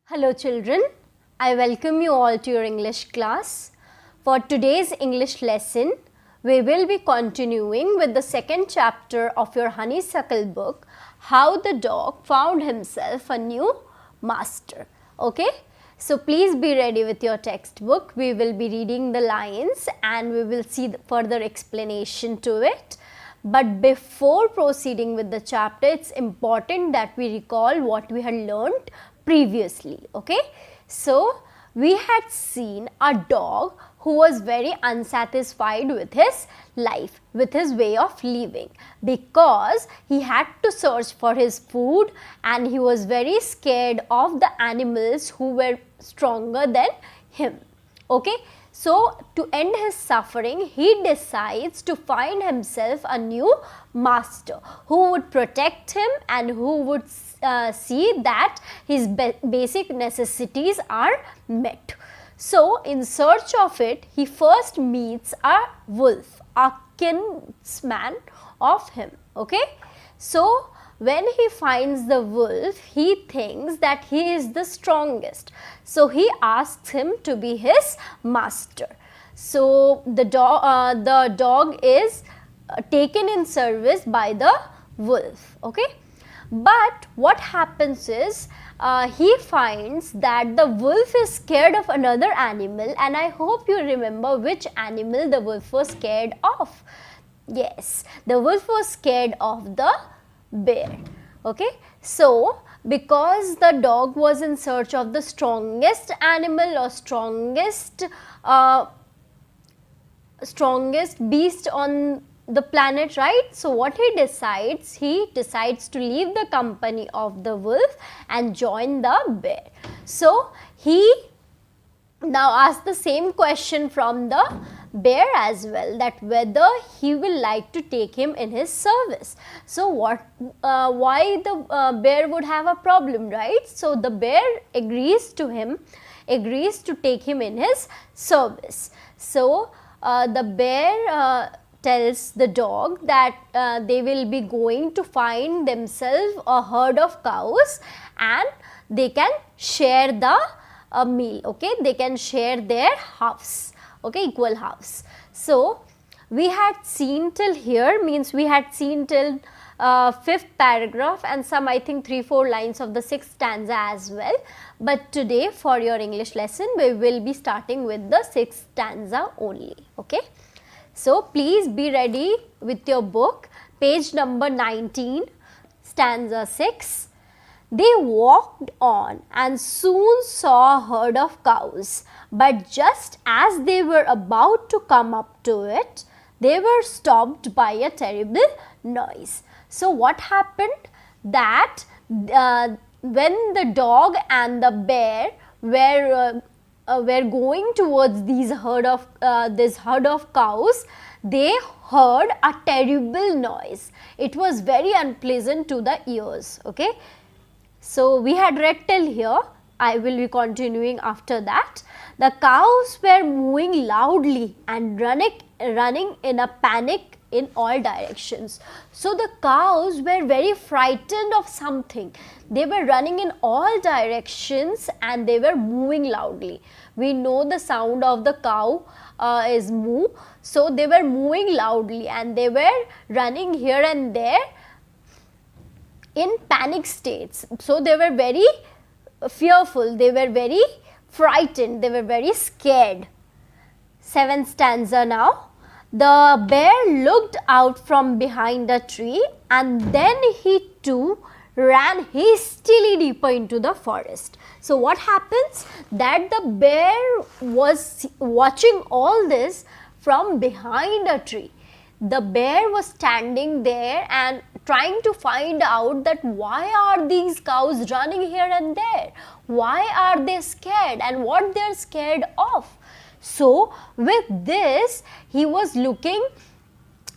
Hello children, I welcome you all to your English class. For today's English lesson, we will be continuing with the second chapter of your honeysuckle book, How the Dog Found Himself a New Master. Okay, so please be ready with your textbook. We will be reading the lines and we will see the further explanation to it. But before proceeding with the chapter, it's important that we recall what we had learned previously. Okay, so we had seen a dog who was very unsatisfied with his life, with his way of living, because he had to search for his food and he was very scared of the animals who were stronger than him. Okay, so to end his suffering, he decides to find himself a new master who would protect him and who would see that his basic necessities are met. So in search of it, he first meets a wolf, a kinsman of him. Okay, so when he finds the wolf, he thinks that he is the strongest. So he asks him to be his master. So the dog is taken in service by the wolf. Okay, but what happens is he finds that the wolf is scared of another animal, and I hope you remember which animal the wolf was scared of. Yes, the wolf was scared of the bear. Okay, so because the dog was in search of the strongest animal or strongest beast on the planet, right? So what he decides to leave the company of the wolf and join the bear. So he now asks the same question from the bear as well, that whether he will like to take him in his service. So why the bear would have a problem, right? So the bear agrees to take him in his service. So the bear tells the dog that they will be going to find themselves a herd of cows and they can share the meal. Okay, they can share their halves. Okay, equal halves. So we had seen till here, means we had seen till 5th paragraph and some I think 3-4 lines of the 6th stanza as well. But today for your English lesson we will be starting with the 6th stanza only. Okay, so please be ready with your book, page number 19, stanza 6. They walked on and soon saw a herd of cows, but just as they were about to come up to it, they were stopped by a terrible noise. So what happened? That when the dog and the bear were going towards this herd of cows, they heard a terrible noise. It was very unpleasant to the ears. Okay, so we had read till here. I will be continuing after that. The cows were moving loudly and running in a panic in all directions. So the cows were very frightened of something. They were running in all directions and they were moving loudly. We know the sound of the cow is moo. So they were moving loudly and they were running here and there in panic states. So they were very fearful, they were very frightened, they were very scared. 7th stanza now. The bear looked out from behind a tree and then he too ran hastily deeper into the forest. So what happens? That the bear was watching all this from behind a tree. The bear was standing there and trying to find out that why are these cows running here and there? Why are they scared and what they are scared of? So with this, he was looking,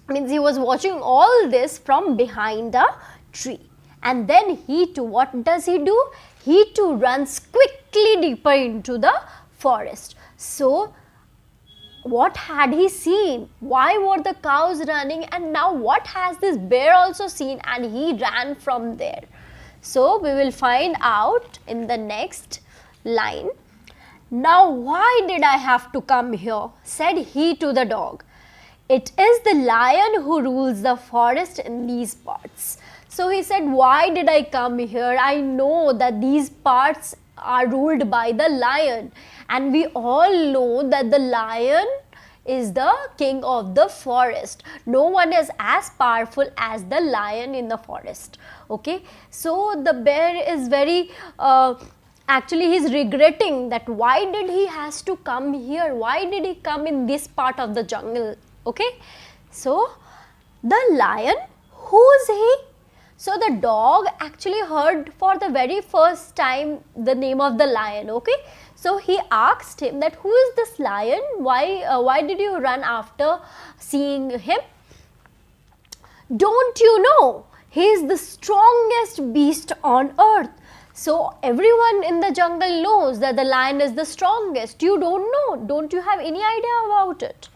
means he was watching all this from behind a tree. And then he too, what does he do? He too runs quickly deeper into the forest. So what had he seen? Why were the cows running? And now what has this bear also seen? And he ran from there. So we will find out in the next line. Now why did I have to come here? Said he to the dog. It is the lion who rules the forest in these parts. So he said, why did I come here? I know that these parts are ruled by the lion, and we all know that the lion is the king of the forest. No one is as powerful as the lion in the forest. Okay, so the bear is very actually he's regretting that why did he has to come here, why did he come in this part of the jungle. Okay, so the lion, who is he? So the dog actually heard for the very first time the name of the lion. Okay, so he asked him that who is this lion, why did you run after seeing him? Don't you know he is the strongest beast on earth? So everyone in the jungle knows that the lion is the strongest. You don't know, don't you have any idea about it?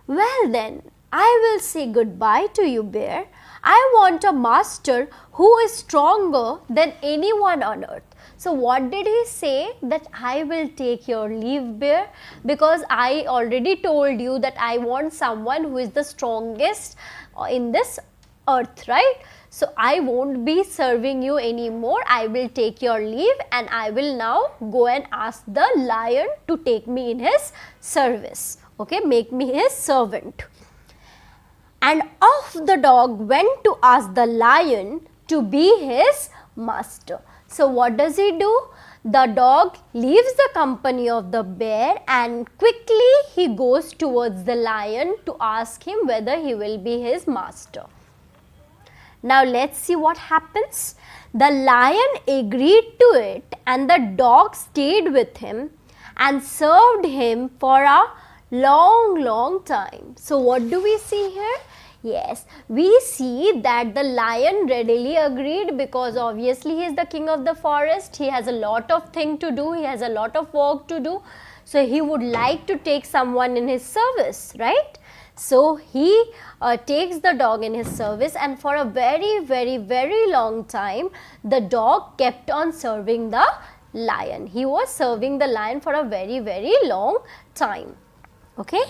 Well then, I will say goodbye to you, bear. I want a master who is stronger than anyone on earth. So what did he say? That I will take your leave, bear, because I already told you that I want someone who is the strongest in this earth, right? So I won't be serving you anymore. I will take your leave and I will now go and ask the lion to take me in his service. Okay, make me his servant. And off the dog went to ask the lion to be his master. So what does he do? The dog leaves the company of the bear and quickly he goes towards the lion to ask him whether he will be his master. Now let's see what happens. The lion agreed to it and the dog stayed with him and served him for a long time. So what do we see here? Yes, we see that the lion readily agreed because obviously he is the king of the forest. He has a lot of things to do. He has a lot of work to do. So he would like to take someone in his service, right? So he takes the dog in his service, and for a very long time the dog kept on serving the lion. He was serving the lion for a very long time. Okay,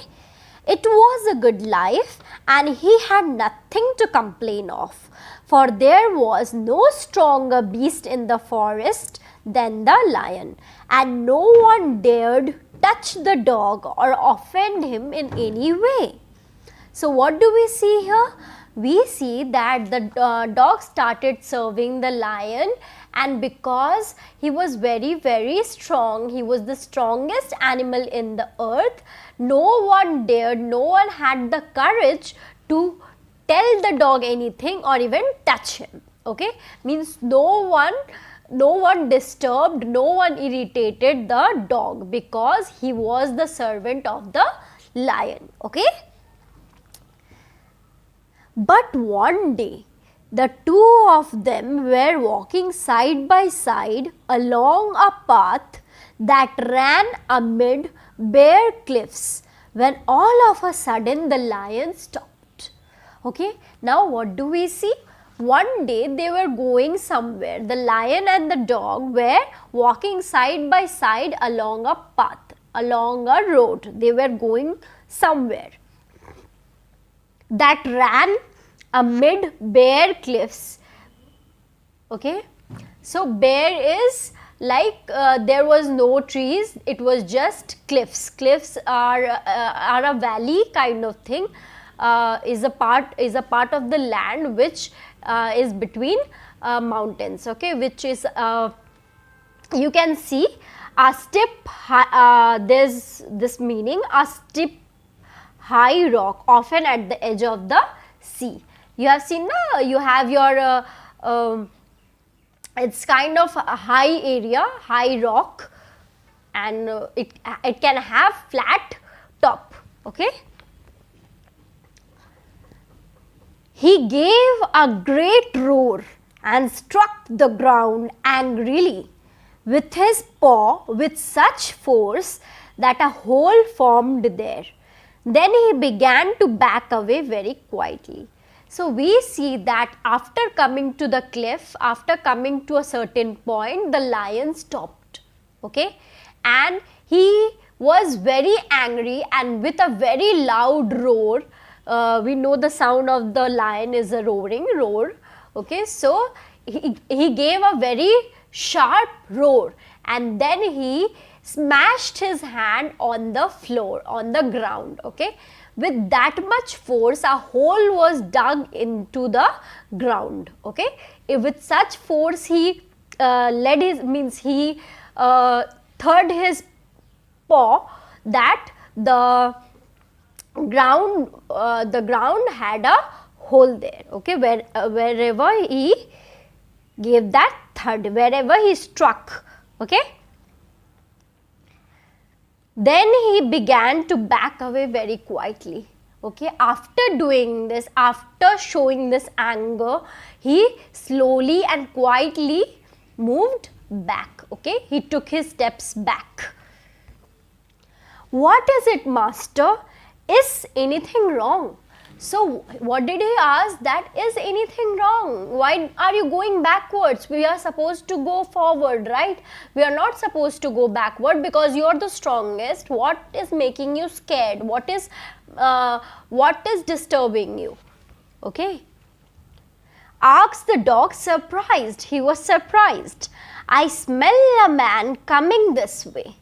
it was a good life and he had nothing to complain of, for there was no stronger beast in the forest than the lion, and no one dared touch the dog or offend him in any way. So what do we see here? We see that the dog started serving the lion, and because he was very strong, he was the strongest animal in the earth, no one dared, no one had the courage to tell the dog anything or even touch him. Okay, means no one disturbed, no one irritated the dog because he was the servant of the lion. Okay. But one day, the two of them were walking side by side along a path that ran amid bare cliffs, when all of a sudden the lion stopped. Okay, now what do we see? One day they were going somewhere. The lion and the dog were walking side by side along a path, along a road. They were going somewhere that ran amid bare cliffs. Okay, so bare is like there was no trees, it was just cliffs. Cliffs are a valley kind of thing, is a part of the land which is between mountains. Okay, which is you can see a steep there's this meaning, a steep high rock often at the edge of the sea. You have seen, you have your it's kind of a high area, high rock, and it can have flat top. Okay, he gave a great roar and struck the ground angrily with his paw with such force that a hole formed there. Then he began to back away very quietly. So we see that after coming to the cliff, after coming to a certain point, the lion stopped. okay, and he was very angry, and with a very loud roar, we know the sound of the lion is a roaring roar, okay, so he gave a very sharp roar, and then he smashed his hand on the floor, on the ground, okay. With that much force, a hole was dug into the ground, okay. With such force, he third his paw, that the ground had a hole there, okay, wherever he gave that thud, wherever he struck, okay. Then he began to back away very quietly, okay. After doing this, after showing this anger, he slowly and quietly moved back, okay. He took his steps back. What is it, master? Is anything wrong? So what did he ask? That is anything wrong? Why are you going backwards? We are supposed to go forward, right? We are not supposed to go backward because you are the strongest. What is making you scared? What is disturbing you? Okay. Asked the dog, surprised. He was surprised. I smell a man coming this way.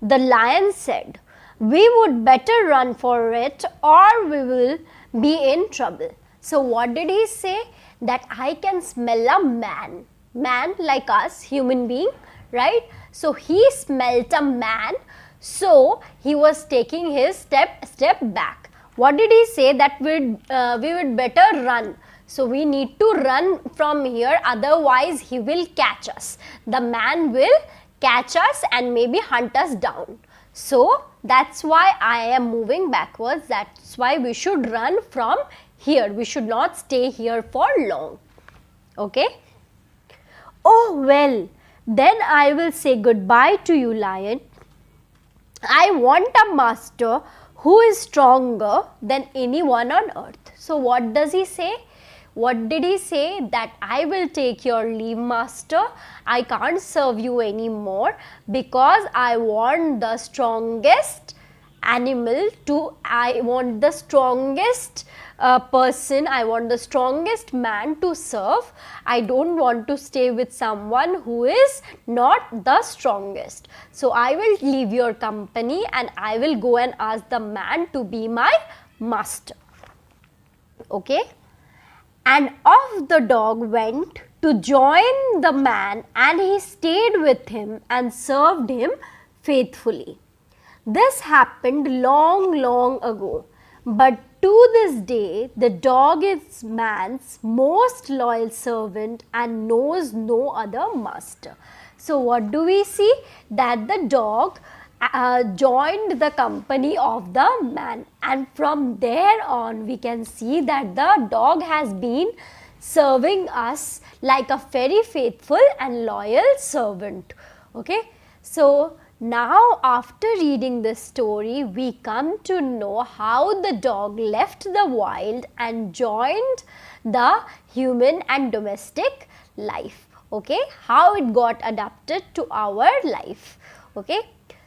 The lion said, we would better run for it or we will be in trouble. So what did he say? That I can smell a man like us, human being, right? So he smelt a man, so he was taking his step back. What did he say? That we would better run. So we need to run from here, otherwise he will catch us. The man will catch us and maybe hunt us down. So that's why I am moving backwards. That's why we should run from here. We should not stay here for long. Okay. Oh well, then I will say goodbye to you, lion. I want a master who is stronger than anyone on earth. So what does he say? What did he say? That I will take your leave, master. I can't serve you anymore because I want the strongest animal I want the strongest person, I want the strongest man to serve. I don't want to stay with someone who is not the strongest. So I will leave your company and I will go and ask the man to be my master. Okay. And off the dog went to join the man, and he stayed with him and served him faithfully. This happened long ago, but to this day the dog is man's most loyal servant and knows no other master. So what do we see? That the dog joined the company of the man, and from there on we can see that the dog has been serving us like a very faithful and loyal servant. Okay, so now after reading this story, we come to know how the dog left the wild and joined the human and domestic life. Okay, how it got adapted to our life. Okay,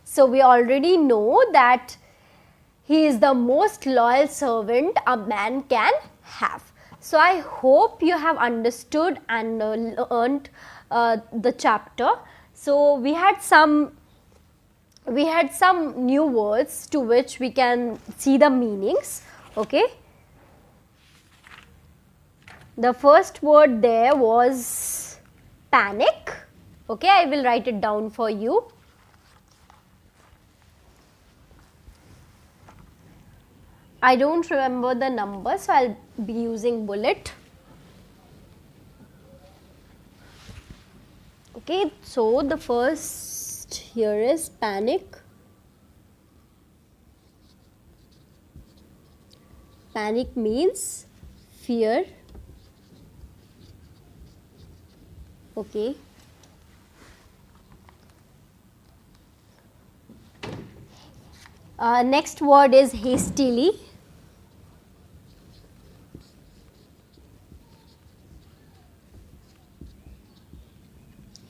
so we already know that he is the most loyal servant a man can have. So I hope you have understood and learned the chapter. So we had some new words to which we can see the meanings. Okay, the first word there was panic. Okay, I will write it down for you. I don't remember the number, so I'll be using bullet. Okay, so the first here is panic. Panic means fear. Okay. Next word is hastily.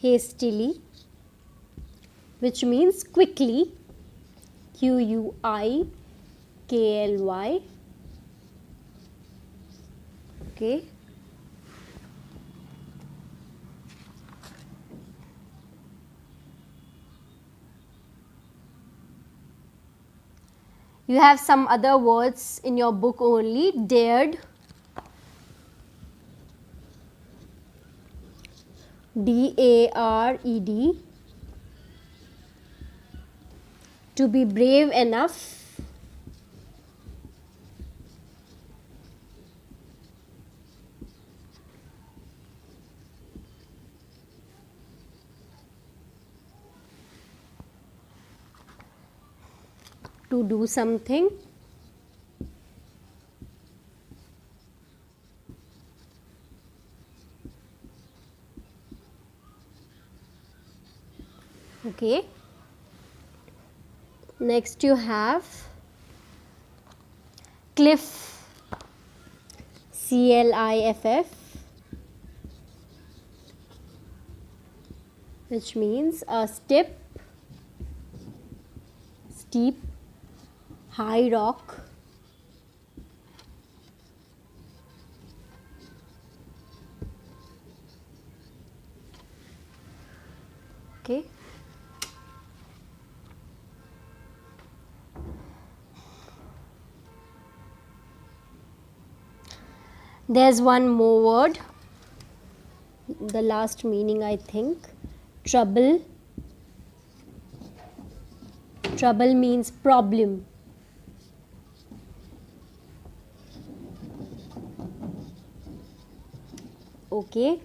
Hastily. which means quickly, Q-U-I-K-L-Y. Okay. You have some other words in your book only. Dared, D-A-R-E-D, to be brave enough, to do something. Okay. Next you have cliff, C-L-I-F-F, which means a steep, high rock. Okay. There's one more word, the last meaning I think, trouble. Trouble means problem. Okay.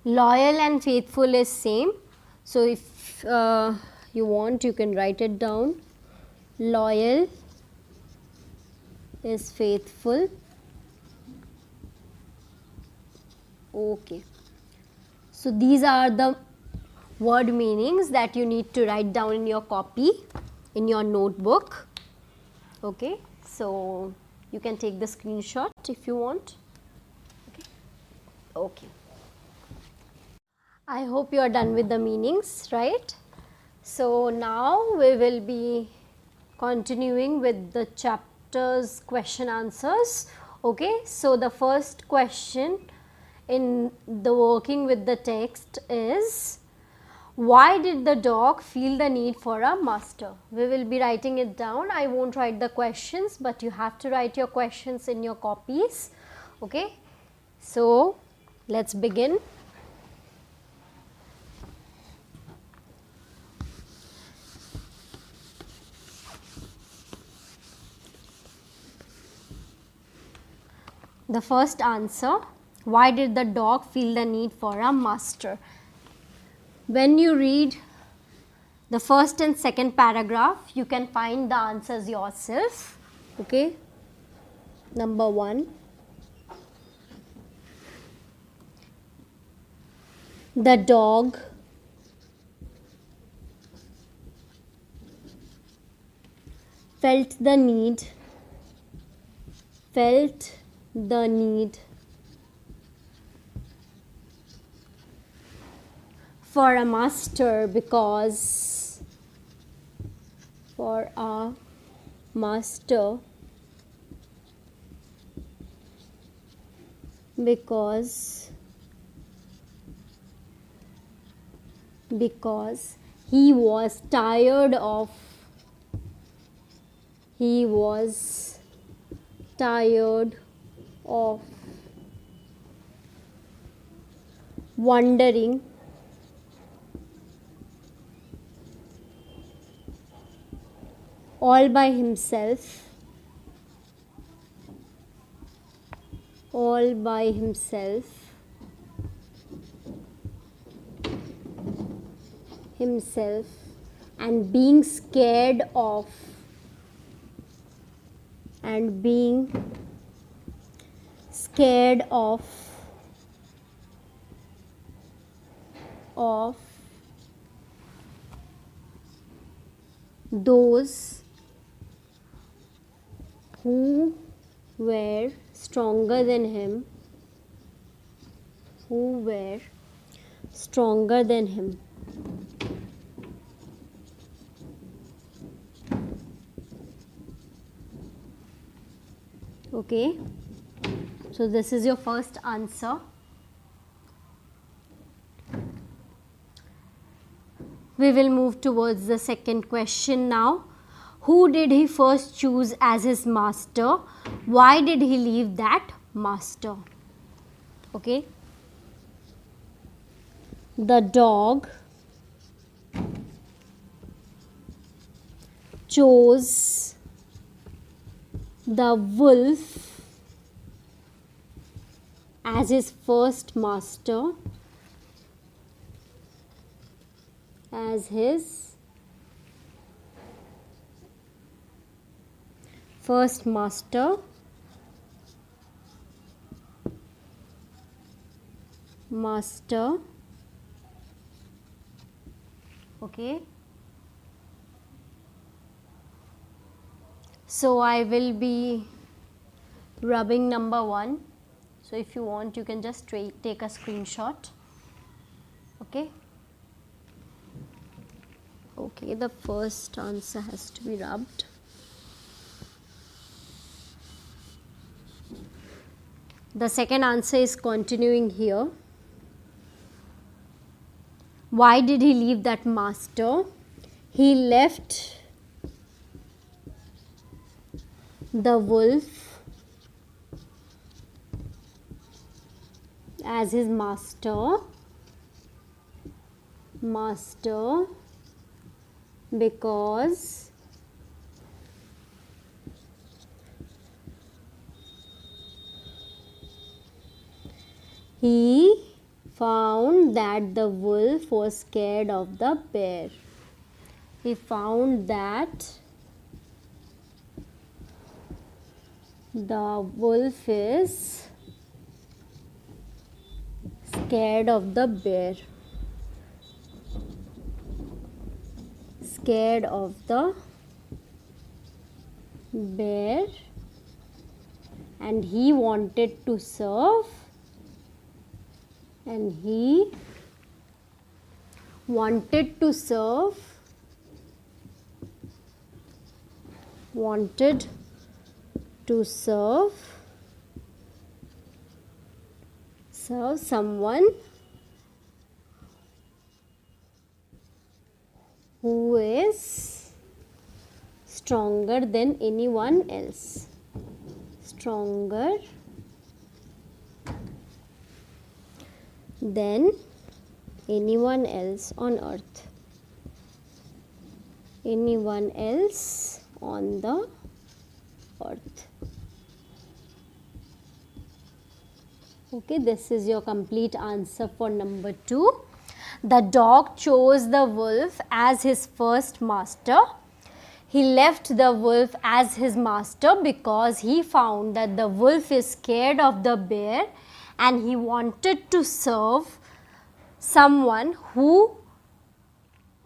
Loyal and faithful is same. So if you want, you can write it down. Loyal is faithful. Okay. So these are the word meanings that you need to write down in your copy, in your notebook. Okay. So you can take the screenshot if you want. Okay. Okay. I hope you are done with the meanings, right? So now we will be continuing with the chapter's question answers. Okay, so the first question in the working with the text is, why did the dog feel the need for a master? We will be writing it down. I won't write the questions, but you have to write your questions in your copies. Okay, so let's begin. The first answer, why did the dog feel the need for a master? When you read the first and second paragraph, you can find the answers yourself. Okay. Number 1. The dog felt the need for a master because he was tired of wandering all by himself and being scared of those who were stronger than him, who were stronger than him. Okay, so this is your first answer. We will move towards the second question now. Who did he first choose as his master? Why did he leave that master? Okay. The dog chose the wolf as his first master, as his first master, okay. So I will be rubbing number 1. So if you want, you can just take a screenshot. Okay. Okay, the first answer has to be rubbed. The second answer is continuing here. Why did he leave that master? He left the wolf as his master because he found that the wolf was scared of the bear. He found that the wolf is scared of the bear. Scared of the bear, and he wanted to serve, wanted to serve someone who is stronger than anyone else. Stronger than anyone else on earth. Anyone else on the earth. Okay, this is your complete answer for number 2. The dog chose the wolf as his first master. He left the wolf as his master because he found that the wolf is scared of the bear, and he wanted to serve someone who,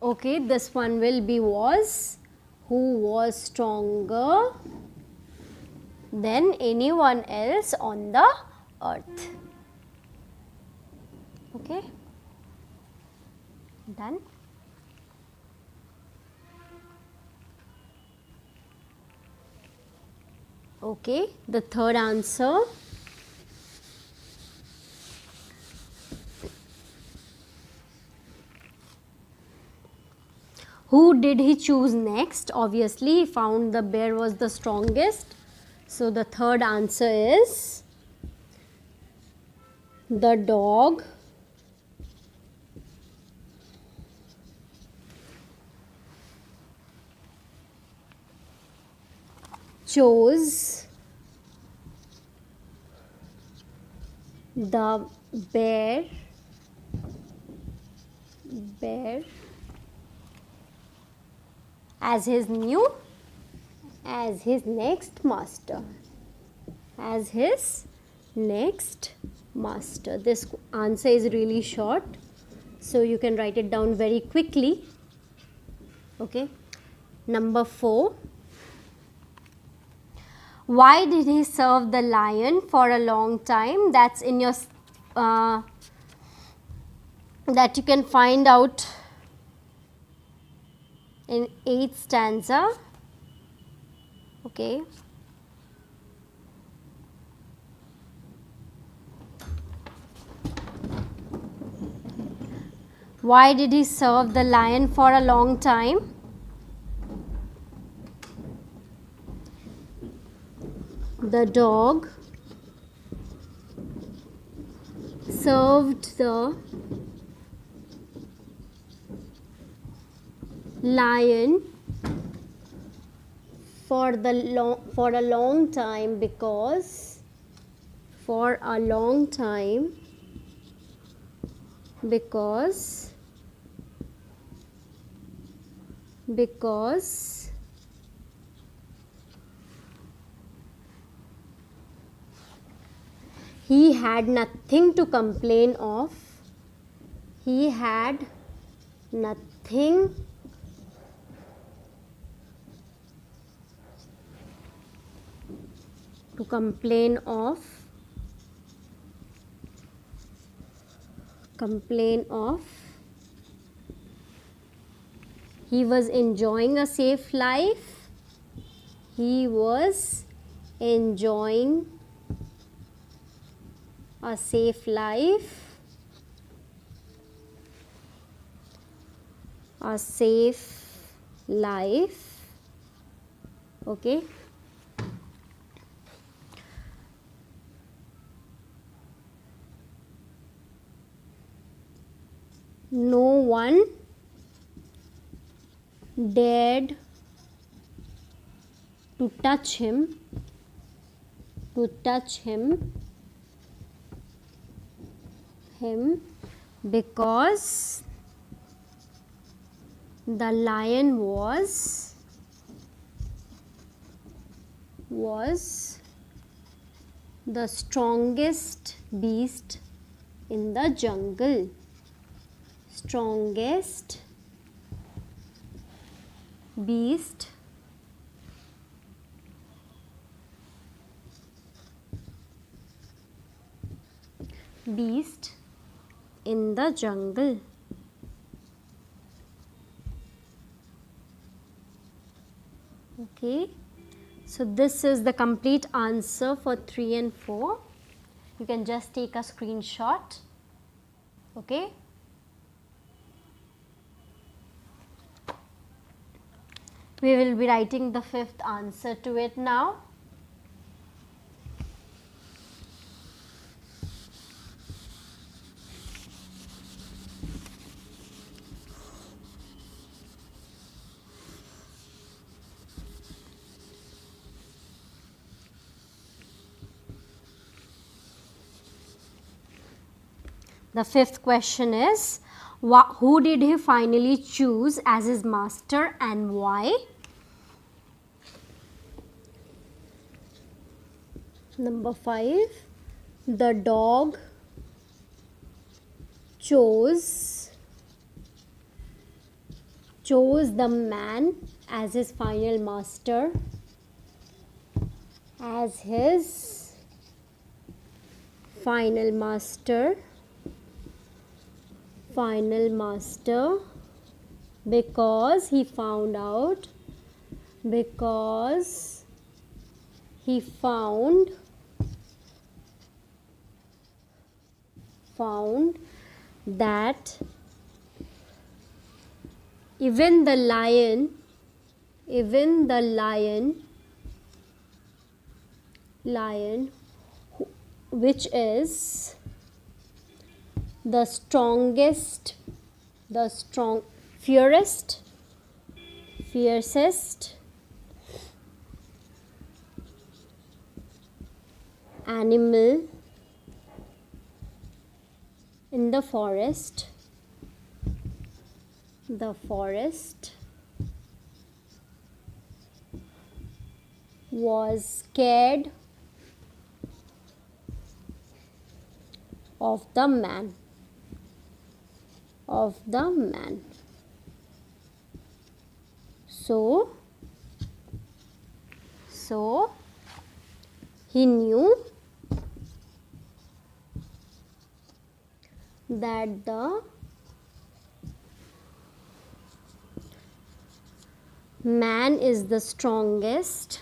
okay, this one will be who was stronger than anyone else on the earth. Okay, done. Okay, the third answer. Who did he choose next? Obviously, he found the bear was the strongest. So the third answer is the dog chose the bear as his next master. As his next master. This answer is really short, so you can write it down very quickly. Okay. Number 4. Why did he serve the lion for a long time? That's in your that you can find out in 8th stanza. Okay. Why did he serve the lion for a long time? The dog served the lion for a long time because he had nothing to complain of. He had nothing to complain of. He was enjoying a safe life. He was enjoying a safe life. A safe life. Okay. No one dared to touch him because the lion was the strongest beast in the jungle. Strongest beast in the jungle. Okay, so this is the complete answer for 3 and 4. You can just take a screenshot. Okay. We will be writing the 5th answer to it now. The 5th question is, who did he finally choose as his master and why? Number 5, the dog chose the man as his final master, because he found that even the lion which is the fiercest animal in the forest was scared of the man. So He knew that the man is the strongest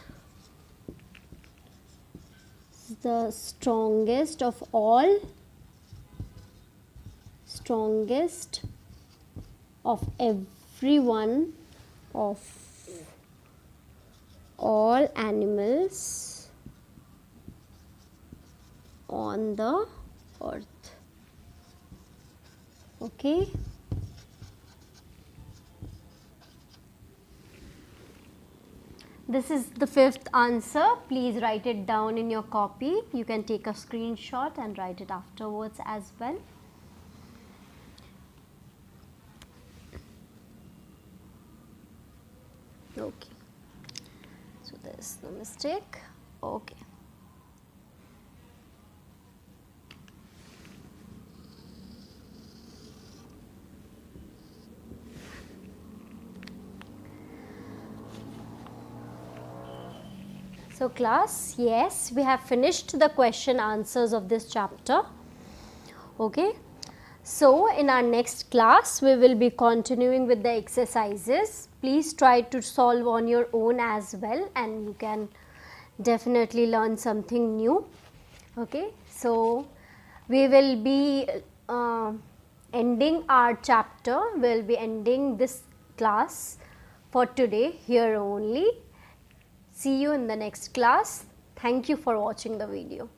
of all, strongest of everyone, of all animals on the earth. Okay. This is the fifth answer. Please write it down in your copy. You can take a screenshot and write it afterwards as well. Okay. So there is no mistake. Okay. So class, yes, we have finished the question answers of this chapter. Okay. So in our next class, we will be continuing with the exercises. Please try to solve on your own as well, and you can definitely learn something new. Okay. So we will be ending our chapter, we will be ending this class for today here only. See you in the next class. Thank you for watching the video.